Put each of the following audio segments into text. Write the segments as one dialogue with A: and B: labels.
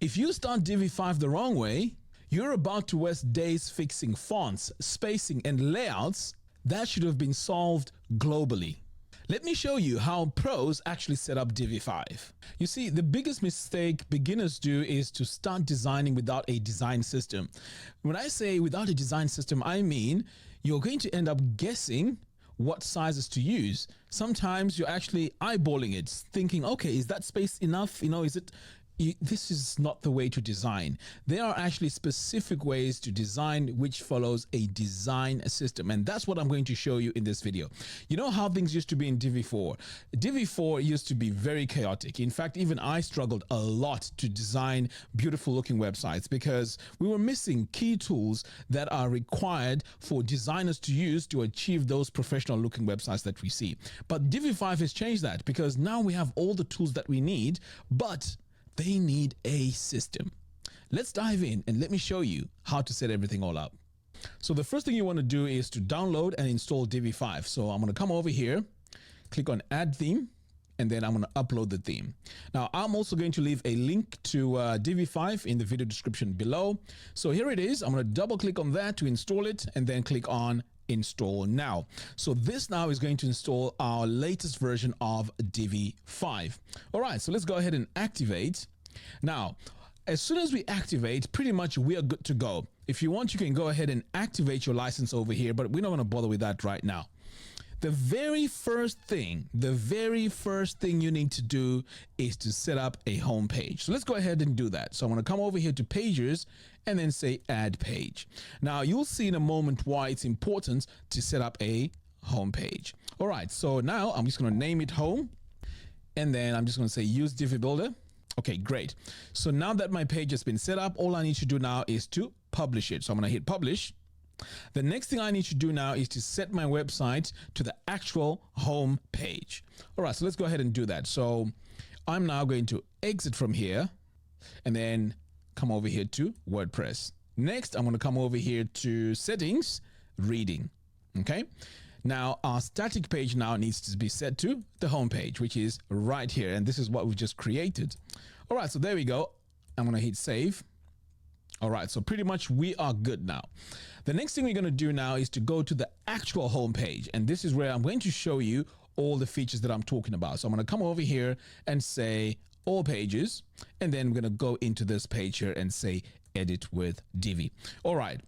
A: If you start Divi 5 the wrong way, you're about to waste days fixing fonts, spacing, and layouts that should have been solved globally. Let me show you how pros actually set up Divi 5. You see, the biggest mistake beginners do is to start designing without a design system. When I say without a design system, I mean you're going to end up guessing what sizes to use. Sometimes you're actually eyeballing it, thinking, okay, is that space enough? Is it? This is not the way to design. There are actually specific ways to design which follows a design system, and that's what I'm going to show you in this video. You know how things used to be in Divi 4? Divi 4 used to be very chaotic. In fact, even I struggled a lot to design beautiful looking websites because we were missing key tools that are required for designers to use to achieve those professional looking websites that we see. But Divi 5 has changed that because now we have all the tools that we need, but they need a system. Let's dive in and let me show you how to set everything all up. So the first thing you want to do is to download and install Divi 5. So I'm going to come over here, click on add theme, and then I'm going to upload the theme. Now I'm also going to leave a link to Divi 5 in the video description below. So here it is. I'm going to double click on that to install it and then click on install now. So this now is going to install our latest version of Divi 5. All right, so let's go ahead and activate. Now, as soon as we activate, pretty much we are good to go. If you want, you can go ahead and activate your license over here, but we're not going to bother with that right now. The very first thing you need to do is to set up a home page. So let's go ahead and do that. So I'm going to come over here to pages and then say add page. Now you'll see in a moment why it's important to set up a home page. All right, so now I'm just going to name it home, and then I'm just going to say use Divi Builder. Okay, great. So now that my page has been set up, all I need to do now is to publish it. So I'm going to hit publish. The next thing I need to do now is to set my website to the actual home page. All right, so let's go ahead and do that. So I'm now going to exit from here and then come over here to WordPress. Next, I'm going to come over here to settings, reading. Okay. Now our static page now needs to be set to the home page, which is right here. And this is what we've just created. All right, so there we go. I'm going to hit save. All right, so pretty much we are good now. The next thing we're going to do now is to go to the actual home page. And this is where I'm going to show you all the features that I'm talking about. So I'm going to come over here and say all pages, and then we're going to go into this page here and say edit with Divi. All right.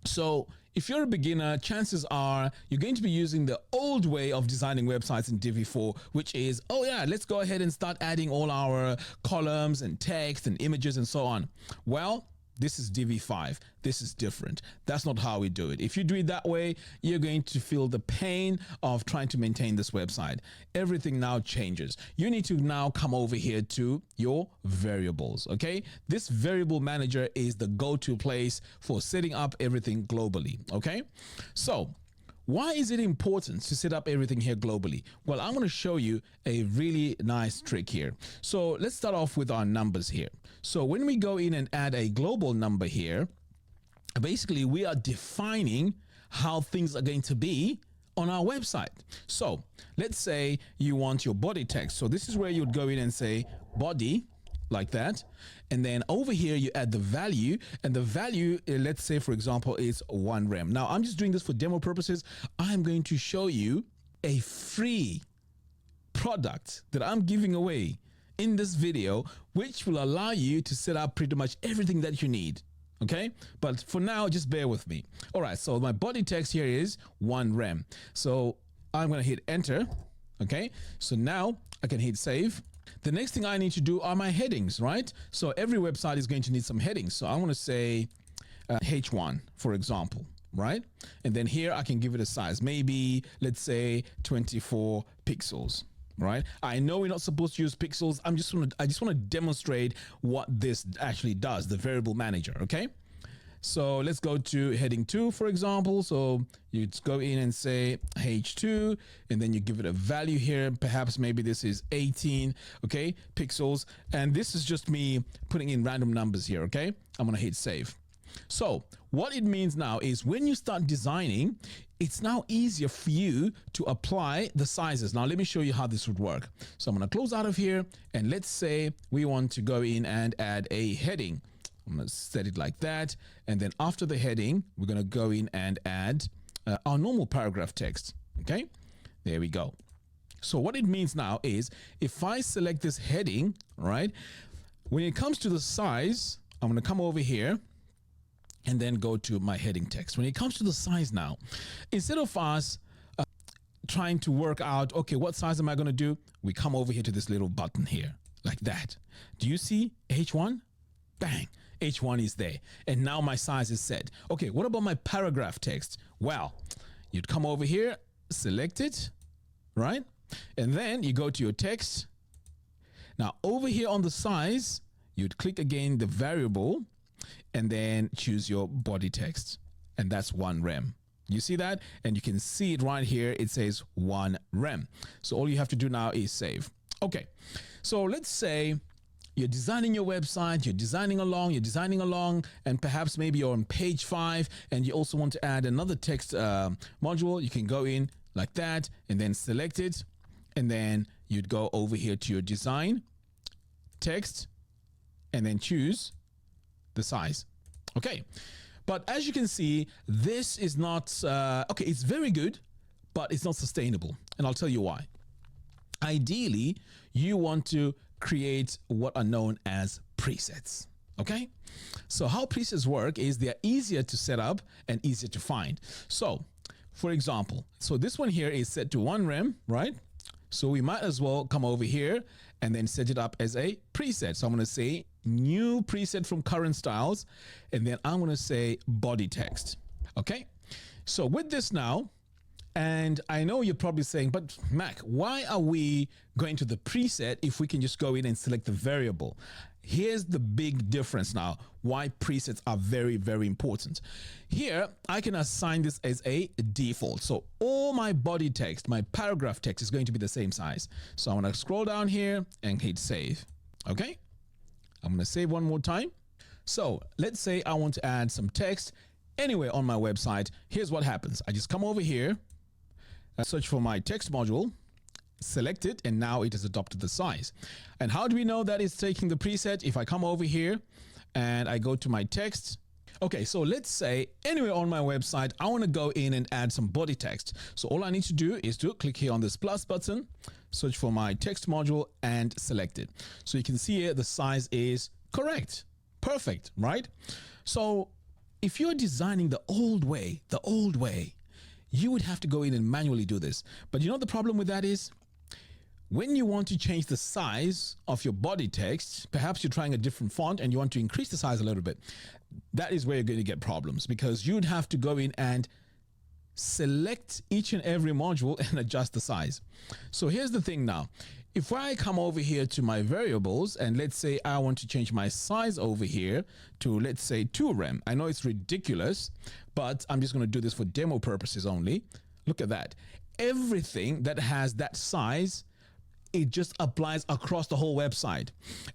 A: So if you're a beginner, chances are you're going to be using the old way of designing websites in Divi 4, which is, oh yeah, let's go ahead and start adding all our columns and text and images and so on. Well, this is Divi 5. This is different. That's not how we do it. If you do it that way, you're going to feel the pain of trying to maintain this website. Everything now changes. You need to now come over here to your variables, okay? This variable manager is the go-to place for setting up everything globally, okay? So why is it important to set up everything here globally? Well, I'm going to show you a really nice trick here. So let's start off with our numbers here. So when we go in and add a global number here, basically we are defining how things are going to be on our website. So let's say you want your body text. So this is where you would go in and say body, like that. And then over here, you add the value, and the value, let's say, for example, is 1 rem. Now, I'm just doing this for demo purposes. I'm going to show you a free product that I'm giving away in this video, which will allow you to set up pretty much everything that you need. Okay, but for now, just bear with me. All right, so my body text here is 1 rem. So I'm going to hit enter. Okay, so now I can hit save. The next thing I need to do are my headings, right? So every website is going to need some headings. So I want to say H1, for example, right? And then here I can give it a size, maybe let's say 24 pixels, right? I know we're not supposed to use pixels. I just want to demonstrate what this actually does, the variable manager, okay? So let's go to heading 2, for example. So you go in and say H2, and then you give it a value here. Perhaps maybe this is 18, okay, pixels. And this is just me putting in random numbers here, okay? I'm going to hit save. So what it means now is when you start designing, it's now easier for you to apply the sizes. Now let me show you how this would work. So I'm going to close out of here, and let's say we want to go in and add a heading. I'm going to set it like that, and then after the heading we're going to go in and add our normal paragraph text. Okay, there we go. So what it means now is if I select this heading, right, when it comes to the size, I'm going to come over here and then go to my heading text. When it comes to the size now, instead of us trying to work out, okay, what size am I going to do? We come over here to this little button here, like that. Do you see H1? Bang, H1 is there. And now my size is set. Okay, what about my paragraph text? Well, you'd come over here, select it, right? And then you go to your text. Now over here on the size, you'd click again the variable, and then choose your body text, and that's 1 rem. You see that? And you can see it right here. It says 1 rem. So all you have to do now is save. Okay, so let's say you're designing your website, you're designing along, and perhaps maybe you're on page 5 and you also want to add another text module. You can go in like that and then select it, and then you'd go over here to your design text and then choose the size. Okay, but as you can see, this is not okay, it's very good, but it's not sustainable, and I'll tell you why. Ideally, you want to create what are known as presets. Okay, so how presets work is they're easier to set up and easier to find. So for example, so this one here is set to 1 rem, right? So we might as well come over here and then set it up as a preset. So I'm going to say new preset from current styles, and then I'm going to say body text. Okay, so with this now, and I know you're probably saying, but Mac, why are we going to the preset if we can just go in and select the variable? Here's the big difference now, why presets are very, very important. Here, I can assign this as a default. So all my body text, my paragraph text is going to be the same size. So I'm going to scroll down here and hit save. Okay, I'm going to save one more time. So let's say I want to add some text anywhere on my website. Here's what happens. I just come over here, search for my text module, select it, and now it has adopted the size. And how do we know that it's taking the preset? If I come over here and I go to my text. Okay, so let's say anywhere on my website, I want to go in and add some body text. So all I need to do is to click here on this plus button, search for my text module and select it. So you can see here the size is correct. Perfect, right? So if you're designing the old way, you would have to go in and manually do this. But you know the problem with that is, when you want to change the size of your body text, perhaps you're trying a different font and you want to increase the size a little bit. That is where you're going to get problems, because you'd have to go in and select each and every module and adjust the size. So here's the thing now. If I come over here to my variables and let's say I want to change my size over here to, let's say 2 rem. I know it's ridiculous, but I'm just going to do this for demo purposes only. Look at that. Everything that has that size, it just applies across the whole website.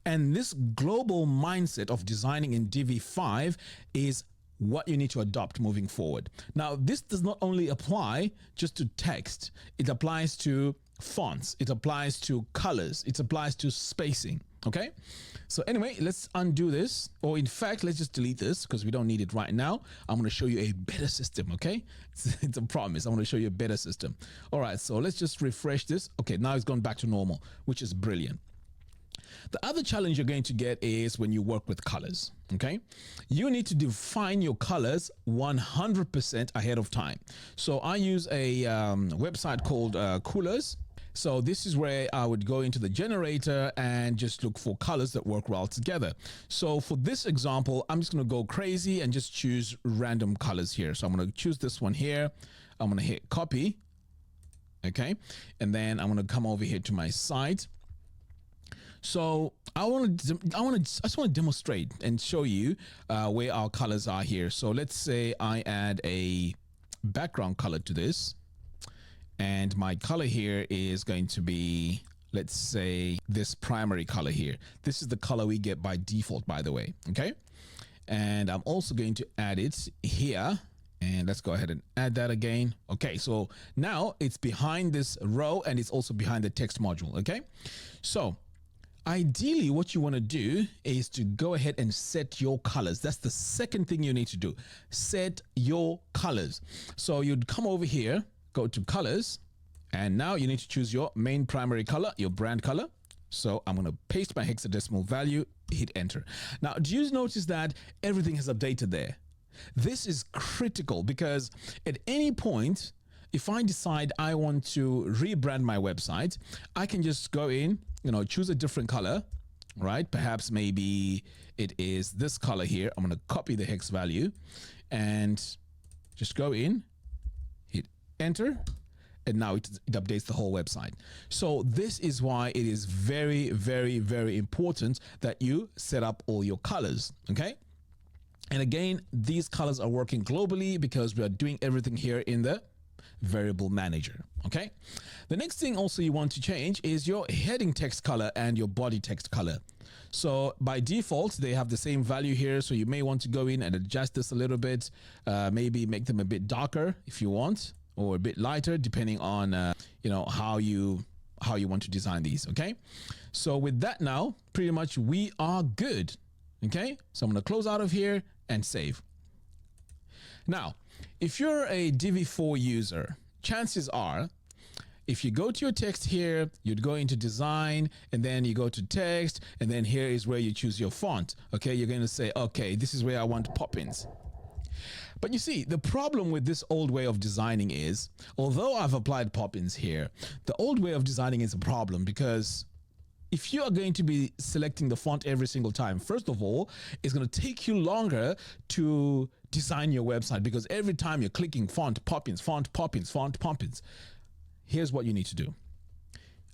A: And this global mindset of designing in Divi 5 is what you need to adopt moving forward. Now, this does not only apply just to text, it applies to fonts, it applies to colors, it applies to spacing. Okay, so anyway, let's undo this, or in fact, let's just delete this because we don't need it right now. I'm going to show you a better system. Okay, it's a promise. I'm going to show you a better system. All right, so let's just refresh this. Okay, now it's gone back to normal, which is brilliant. The other challenge you're going to get is when you work with colors. Okay, you need to define your colors 100% ahead of time. So I use a website called Coolers. So this is where I would go into the generator and just look for colors that work well together. So for this example, I'm just going to go crazy and just choose random colors here. So I'm going to choose this one here. I'm going to hit copy. Okay, and then I'm going to come over here to my site. So I just want to demonstrate and show you where our colors are here. So let's say I add a background color to this, and my color here is going to be, let's say, this primary color here. This is the color we get by default, by the way. Okay, And I'm also going to add it here. And let's go ahead and add that again. Okay, so now it's behind this row and it's also behind the text module. Okay, so ideally what you want to do is to go ahead and set your colors. That's the second thing you need to do. Set your colors. So you'd come over here, go to colors, and now you need to choose your main primary color, your brand color. So I'm going to paste my hexadecimal value, hit enter. Now, do you notice that everything has updated there? This is critical because at any point, if I decide I want to rebrand my website, I can just go in, choose a different color, right? Perhaps maybe it is this color here. I'm going to copy the hex value and just go in, hit enter, and now it updates the whole website. So this is why it is very, very, very important that you set up all your colors, okay? And again, these colors are working globally because we are doing everything here in the variable manager. Okay. The next thing also you want to change is your heading text color and your body text color. So by default, they have the same value here. So you may want to go in and adjust this a little bit, maybe make them a bit darker if you want, or a bit lighter, depending on, how you want to design these. Okay. So with that now, pretty much we are good. Okay. So I'm going to close out of here and save. Now, if you're a Divi 4 user, chances are, if you go to your text here, you'd go into design and then you go to text and then here is where you choose your font. Okay, you're going to say, okay, this is where I want pop-ins. But you see, the problem with this old way of designing is, although I've applied pop-ins here, the old way of designing is a problem because if you are going to be selecting the font every single time, first of all, it's going to take you longer to design your website because every time you're clicking font pop-ins, font pop-ins, font pop-ins. Here's what you need to do.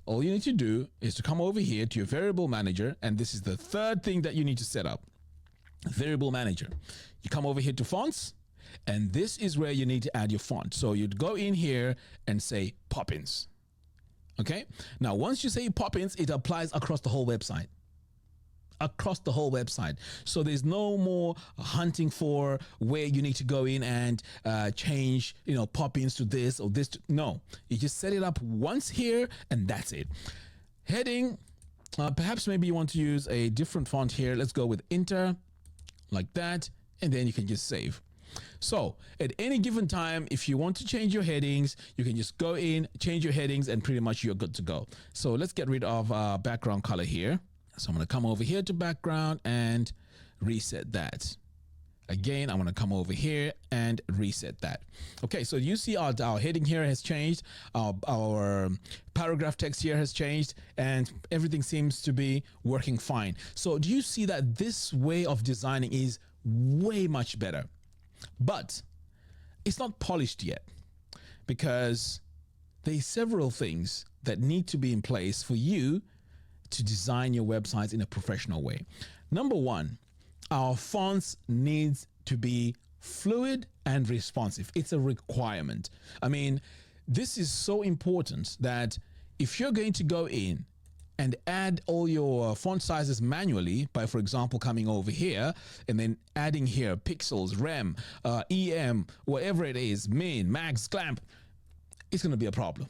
A: All you need to do is to come over here to your variable manager, and this is the third thing that you need to set up. Variable manager. You come over here to fonts, and this is where you need to add your font. So you'd go in here and say pop-ins. Okay. Now, once you say pop-ins, it applies across the whole website. Across the whole website. So there's no more hunting for where you need to go in and change, pop-ins to this or this. No, you just set it up once here and that's it. Heading, perhaps maybe you want to use a different font here. Let's go with Inter like that. And then you can just save. So at any given time, if you want to change your headings, you can just go in, change your headings, and pretty much you're good to go. So let's get rid of background color here. So I'm going to come over here to background and reset that. Again, I'm going to come over here and reset that. Okay, so you see our heading here has changed. Our paragraph text here has changed and everything seems to be working fine. So do you see that this way of designing is way much better? But it's not polished yet because there's several things that need to be in place for you to design your websites in a professional way. Number one, our fonts needs to be fluid and responsive. It's a requirement. I mean, this is so important that if you're going to go in and add all your font sizes manually by, for example, coming over here and then adding here pixels, rem, em, whatever it is, min, max, clamp, it's going to be a problem.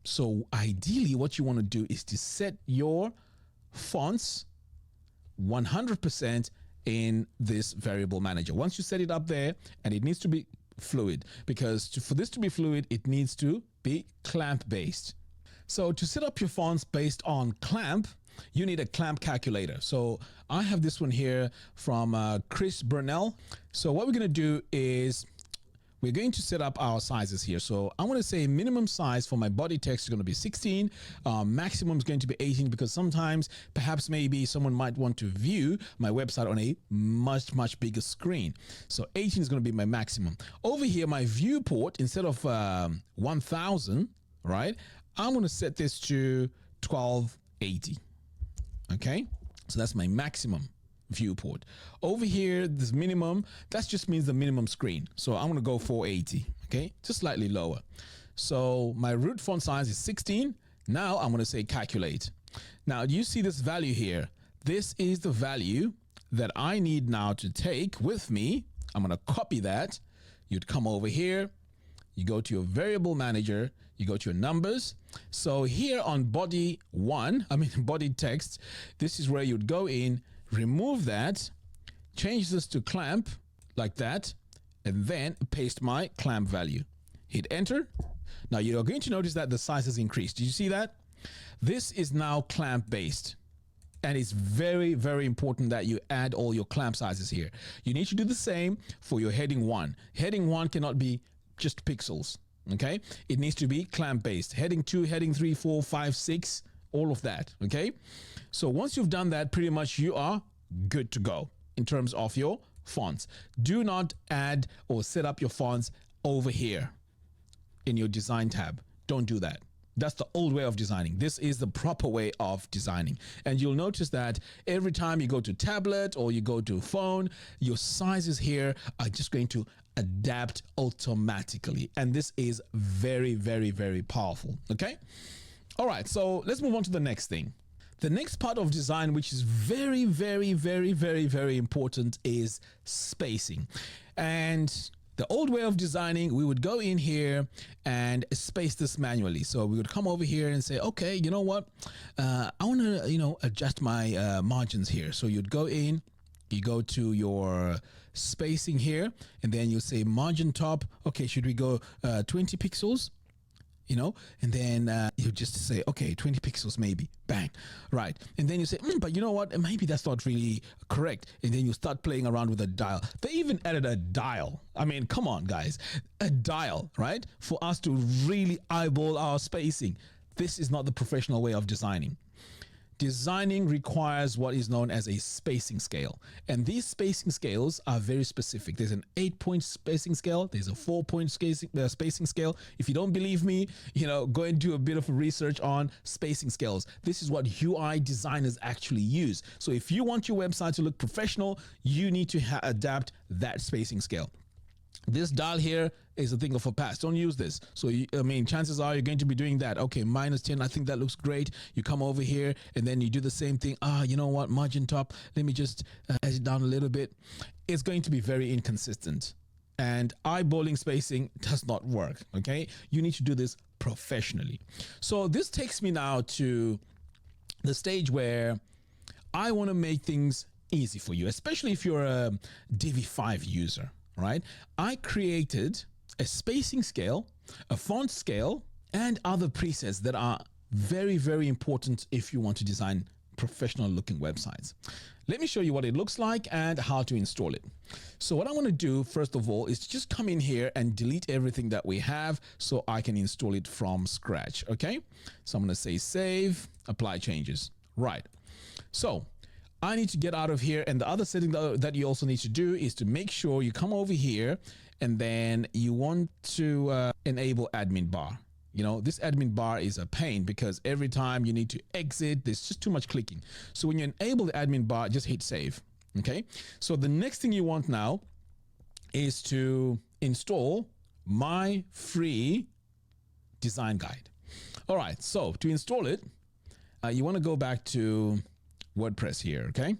A: So ideally what you want to do is to set your fonts 100% in this variable manager. Once you set it up there, and it needs to be fluid because for this to be fluid, it needs to be clamp based. So to set up your fonts based on clamp, you need a clamp calculator. So I have this one here from Chris Burnell. So what we're going to do is we're going to set up our sizes here. So I'm going to say minimum size for my body text is going to be 16. Maximum is going to be 18 because sometimes perhaps maybe someone might want to view my website on a much, much bigger screen. So 18 is going to be my maximum. Over here, my viewport, instead of 1000, right? I'm going to set this to 1280. Okay. So that's my maximum viewport. Over here, this minimum, that just means the minimum screen. So I'm going to go 480. Okay. Just slightly lower. So my root font size is 16. Now I'm going to say calculate. Now, do you see this value here? This is the value that I need now to take with me. I'm going to copy that. You'd come over here. You go to your variable manager. You go to your numbers. So here on body body text, this is where you'd go in, remove that, change this to clamp like that, and then paste my clamp value. Hit enter. Now you're going to notice that the size has increased. Did you see that? This is now clamp based. And it's very, very important that you add all your clamp sizes here. You need to do the same for your heading 1. Heading 1 cannot be just pixels, okay? It needs to be clamp based. Heading 2, heading 3, 4, 5, 6, all of that, okay? So once you've done that, pretty much you are good to go in terms of your fonts. Do not add or set up your fonts over here in your design tab. Don't do that. That's the old way of designing. This is the proper way of designing. And you'll notice that every time you go to tablet or you go to phone, your sizes here are just going to adapt automatically. And this is very, very, very powerful. Okay. All right. So let's move on to the next thing. The next part of design, which is very, very, very, very, very important, is spacing. And the old way of designing, we would go in here and space this manually. So we would come over here and say, okay, you know what? I want to, adjust my margins here. So you'd go in, you go to your spacing here, and then you say margin top. Okay, should we go 20 pixels? And then you just say, okay, 20 pixels maybe, bang, right. And then you say, but you know what, maybe that's not really correct. And then you start playing around with a dial. They even added a dial. I mean, come on, guys, a dial, right? For us to really eyeball our spacing. This is not the professional way of designing. Designing requires what is known as a spacing scale. And these spacing scales are very specific. There's an 8-point spacing scale. There's a 4-point spacing scale. If you don't believe me, go and do a bit of research on spacing scales. This is what UI designers actually use. So if you want your website to look professional, you need to adapt that spacing scale. This dial here is a thing of a past. Don't use this. So, chances are you're going to be doing that. Okay, -10. I think that looks great. You come over here and then you do the same thing. You know what? Margin top. Let me just edge it down a little bit. It's going to be very inconsistent. And eyeballing spacing does not work. Okay, you need to do this professionally. So this takes me now to the stage where I want to make things easy for you, especially if you're a Divi 5 user. Right? I created a spacing scale, a font scale, and other presets that are very, very important if you want to design professional looking websites. Let me show you what it looks like and how to install it. So what I want to do, first of all, is just come in here and delete everything that we have so I can install it from scratch. Okay. So I'm going to say save, apply changes. Right. So I need to get out of here. And the other setting that you also need to do is to make sure you come over here and then you want to enable admin bar. This admin bar is a pain because every time you need to exit, there's just too much clicking. So when you enable the admin bar, just hit save. Okay. So the next thing you want now is to install my free design guide. All right. So to install it, you want to go back to WordPress here, okay?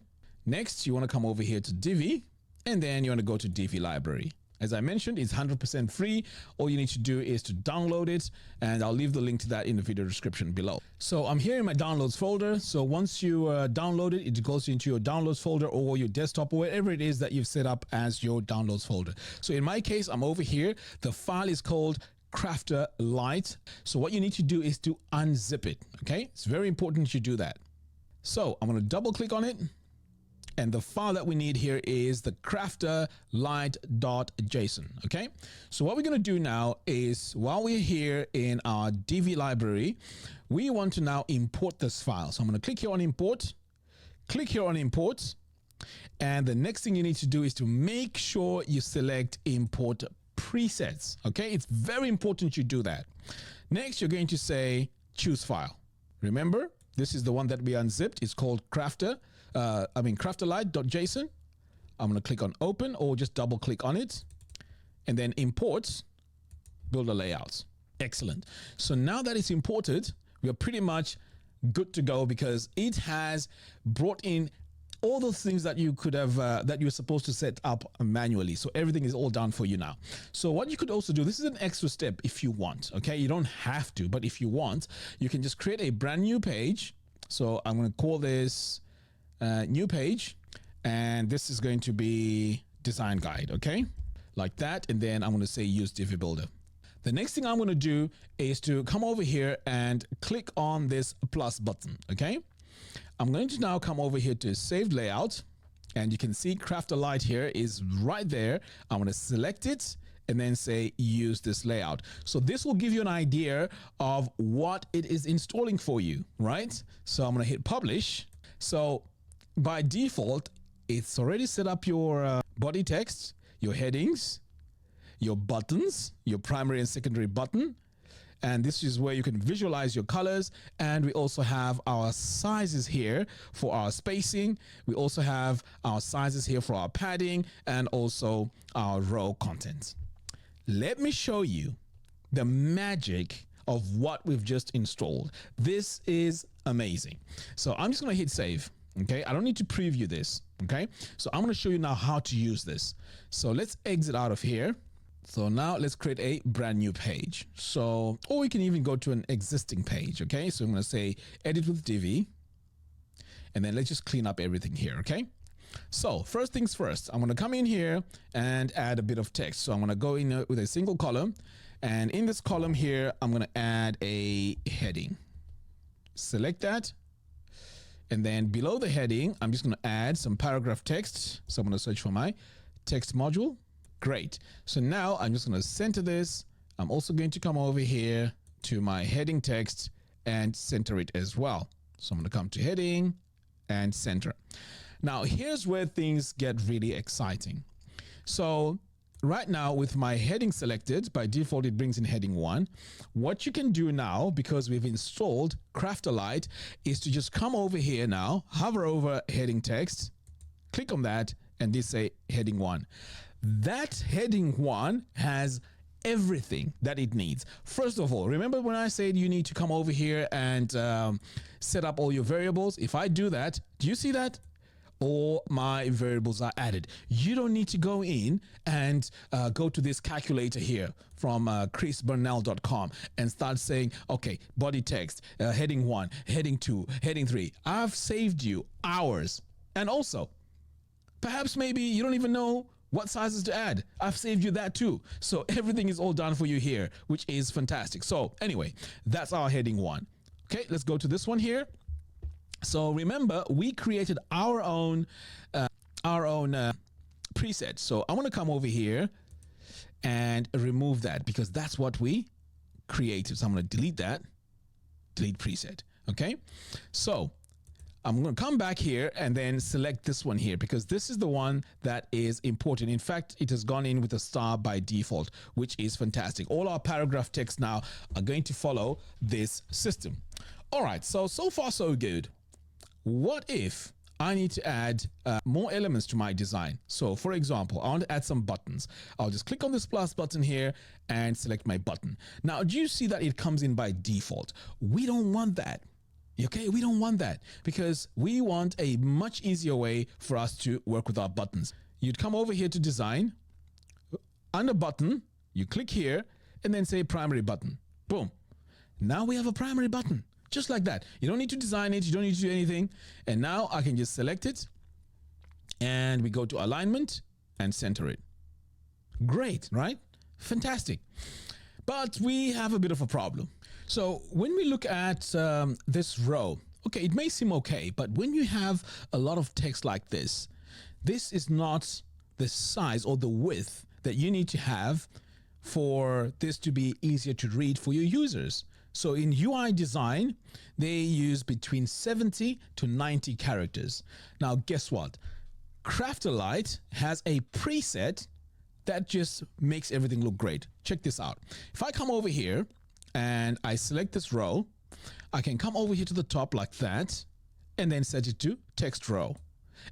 A: Next, you want to come over here to Divi, and then you want to go to Divi library. As I mentioned, it's 100% free. All you need to do is to download it, and I'll leave the link to that in the video description below. So I'm here in my downloads folder. So once you download it, it goes into your downloads folder or your desktop or whatever it is that you've set up as your downloads folder. So in my case, I'm over here. The file is called Krafter Lite. So what you need to do is to unzip it, okay? It's very important you do that. So I'm going to double click on it. And the file that we need here is the krafterlite.json. Okay. So what we're going to do now is while we're here in our Divi library, we want to now import this file. So I'm going to click here on import, click here on import. And the next thing you need to do is to make sure you select import presets. Okay. It's very important you do that. Next, you're going to say choose file. Remember, this is the one that we unzipped. It's called krafterlite.json. I'm going to click on open or just double click on it and then import builder layouts. Excellent. So now that it's imported, we are pretty much good to go because it has brought in all those things that you could have that you're supposed to set up manually. So everything is all done for you now. So what you could also do, this is an extra step if you want, okay? You don't have to, but if you want, you can just create a brand new page. So I'm going to call this new page, and this is going to be design guide, okay? Like that. And then I'm going to say use Divi Builder. The next thing I'm going to do is to come over here and click on this plus button, okay? I'm going to now come over here to saved layout, and you can see Crafter Light here is right there. I'm going to select it and then say use this layout. So this will give you an idea of what it is installing for you, right? So I'm going to hit publish. So by default, it's already set up your body text, your headings, your buttons, your primary and secondary button. And this is where you can visualize your colors. And we also have our sizes here for our spacing. We also have our sizes here for our padding and also our row content. Let me show you the magic of what we've just installed. This is amazing. So I'm just going to hit save. Okay, I don't need to preview this. Okay, so I'm going to show you now how to use this. So let's exit out of here. So now let's create a brand new page. So, or we can even go to an existing page. Okay, so I'm going to say edit with Divi, and then let's just clean up everything here. Okay, so first things first, I'm going to come in here and add a bit of text. So I'm going to go in with a single column, and in this column here, I'm going to add a heading. Select that. And then below the heading, I'm just going to add some paragraph text. So I'm going to search for my text module. Great. So now I'm just going to center this. I'm also going to come over here to my heading text and center it as well. So I'm going to come to heading and center. Now here's where things get really exciting. So right now with my heading selected, by default, it brings in heading 1. What you can do now, because we've installed Crafter Light, is to just come over here now, hover over heading text, click on that, and this say heading 1. That heading 1 has everything that it needs. First of all, remember when I said you need to come over here and set up all your variables? If I do that, do you see that? All my variables are added. You don't need to go in and go to this calculator here from chrisburnell.com and start saying, okay, body text, heading 1, heading 2, heading 3. I've saved you hours. And also, perhaps maybe you don't even know what sizes to add. I've saved you that too. So everything is all done for you here, which is fantastic. So anyway, that's our heading 1. Okay, let's go to this one here. So remember, we created our own preset. So I want to come over here and remove that because that's what we created. So I'm going to delete that, delete preset. Okay, so I'm going to come back here and then select this one here because this is the one that is important. In fact, it has gone in with a star by default, which is fantastic. All our paragraph text now are going to follow this system. All right, so far so good. What if I need to add more elements to my design? So for example, I want to add some buttons. I'll just click on this plus button here and select my button. Now, do you see that it comes in by default? We don't want that. Okay, we don't want that because we want a much easier way for us to work with our buttons. You'd come over here to design, under button, you click here and then say primary button. Boom. Now we have a primary button. Just like that. You don't need to design it. You don't need to do anything. And now I can just select it and we go to alignment and center it. Great, right? Fantastic. But we have a bit of a problem. So when we look at this row, okay, it may seem okay, but when you have a lot of text like this, this is not the size or the width that you need to have for this to be easier to read for your users. So in UI design, they use between 70 to 90 characters. Now, guess what? Crafter Light has a preset that just makes everything look great. Check this out. If I come over here and I select this row, I can come over here to the top like that and then set it to text row.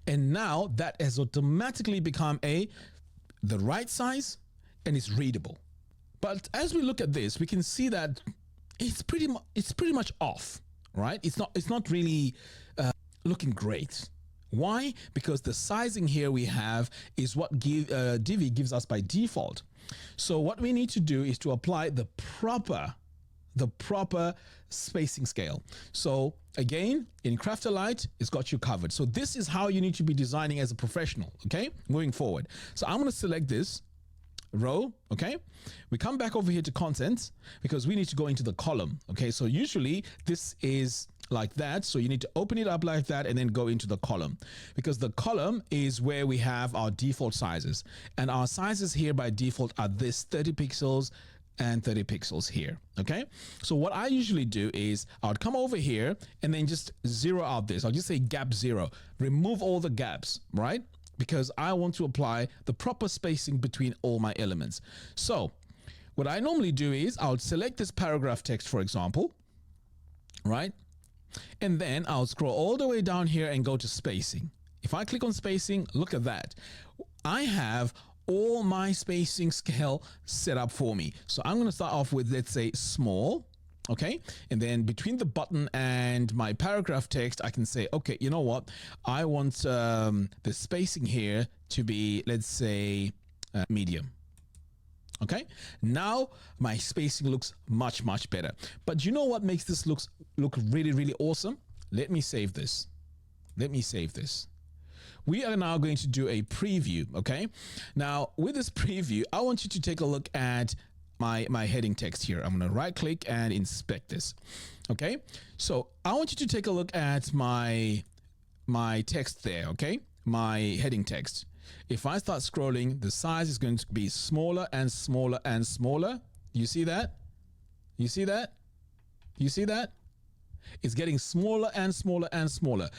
A: And now that has automatically become the right size and it's readable. But as we look at this, we can see that it's pretty much off, right? It's not really looking great. Why? Because the sizing here we have is what Divi gives us by default. So what we need to do is to apply the proper spacing scale. So again, in Crafter Lite, it's got you covered. So this is how you need to be designing as a professional, okay? Moving forward. So I'm going to select this row, okay? We come back over here to content because we need to go into the column, okay? So usually this is like that. So you need to open it up like that and then go into the column, because the column is where we have our default sizes. And our sizes here by default are this 30 pixels and 30 pixels here, okay? So what I usually do is I would come over here and then just zero out this. I'll just say gap 0, remove all the gaps, right? Because I want to apply the proper spacing between all my elements. So what I normally do is I'll select this paragraph text, for example, right? And then I'll scroll all the way down here and go to spacing. If I click on spacing, look at that. I have all my spacing scale set up for me. So I'm going to start off with, let's say, small. Okay. And then between the button and my paragraph text, I can say, okay, you know what? I want the spacing here to be, let's say, medium. Okay. Now my spacing looks much, much better. But you know what makes this look really, really awesome? Let me save this. Let me save this. We are now going to do a preview. Okay. Now with this preview, I want you to take a look at my heading text here. I'm going to right click and inspect this. Okay. So I want you to take a look at my text there. Okay. My heading text. If I start scrolling, the size is going to be smaller and smaller and smaller. You see that? You see that? You see that? It's getting smaller and smaller and smaller.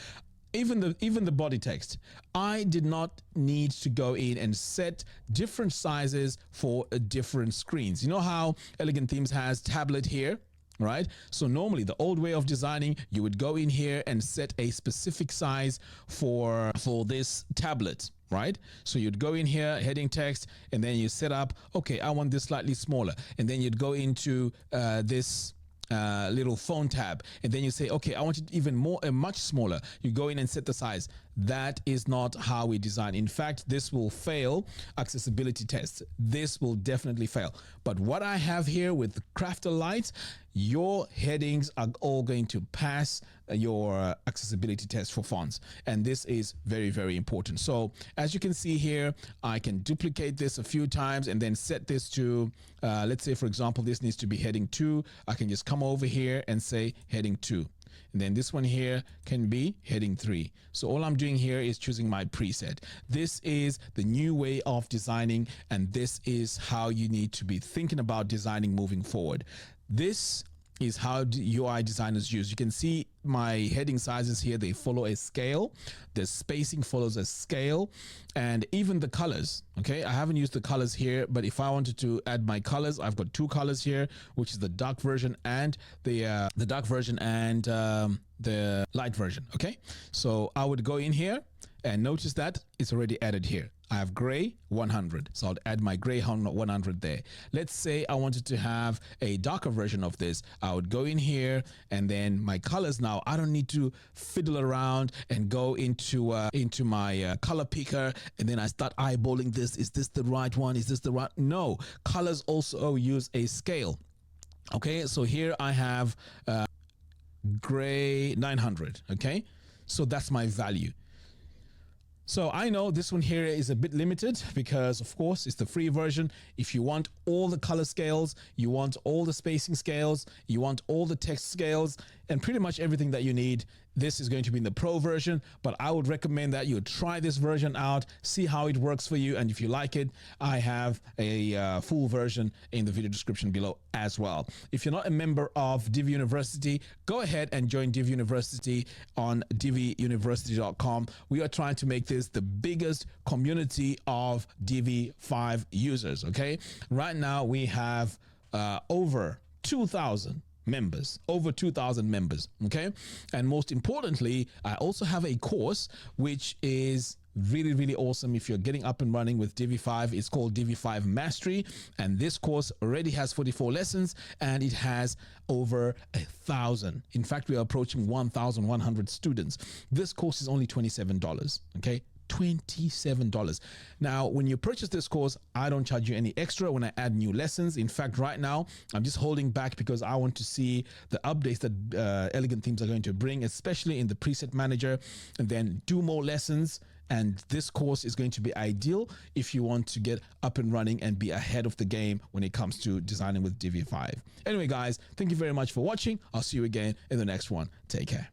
A: Even the body text. I did not need to go in and set different sizes for different screens. You know how Elegant Themes has tablet here, right? So normally the old way of designing, you would go in here and set a specific size for this tablet, right? So you'd go in here, heading text, and then you set up, okay, I want this slightly smaller. And then you'd go into this little phone tab, and then you say, okay, I want it even more, much smaller. You go in and set the size. That is not how we design. In fact, this will fail accessibility tests. This will definitely fail. But what I have here with Crafter Lite, your headings are all going to pass your accessibility test for fonts. And this is very, very important. So as you can see here, I can duplicate this a few times and then set this to, let's say, for example, this needs to be heading 2. I can just come over here and say heading 2. And then this one here can be heading 3. So all I'm doing here is choosing my preset. This is the new way of designing, and this is how you need to be thinking about designing moving forward. This is how UI designers use. You can see my heading sizes here, they follow a scale. The spacing follows a scale, and even the colors. Okay, I haven't used the colors here, but if I wanted to add my colors, I've got 2 colors here, which is the dark version and the dark version and the light version. Okay, so I would go in here and notice that it's already added here. I have gray 100, so I'll add my gray 100 there. Let's say I wanted to have a darker version of this. I would go in here, and then my colors now, I don't need to fiddle around and go into my color picker, and then I start eyeballing this. Is this the right one? Is this the right? No, colors also use a scale. Okay, so here I have gray 900. Okay, so that's my value. So I know this one here is a bit limited because, of course, it's the free version. If you want all the color scales, you want all the spacing scales, you want all the text scales, and pretty much everything that you need, this is going to be in the pro version. But I would recommend that you try this version out, see how it works for you, and if you like it, I have a full version in the video description below as well. If you're not a member of Divi University, go ahead and join Divi University on diviuniversity.com. We are trying to make this the biggest community of Divi 5 users. Okay, right now we have over 2,000 members, over 2,000 members. Okay, and most importantly, I also have a course which is Really, really awesome. If you're getting up and running with Divi 5, it's called Divi 5 Mastery. And this course already has 44 lessons and it has over 1,000. In fact, we are approaching 1,100 students. This course is only $27, okay? $27. Now, when you purchase this course, I don't charge you any extra when I add new lessons. In fact, right now, I'm just holding back because I want to see the updates that Elegant Themes are going to bring, especially in the preset manager, and then do more lessons. And this course is going to be ideal if you want to get up and running and be ahead of the game when it comes to designing with Divi 5. Anyway, guys, thank you very much for watching. I'll see you again in the next one. Take care.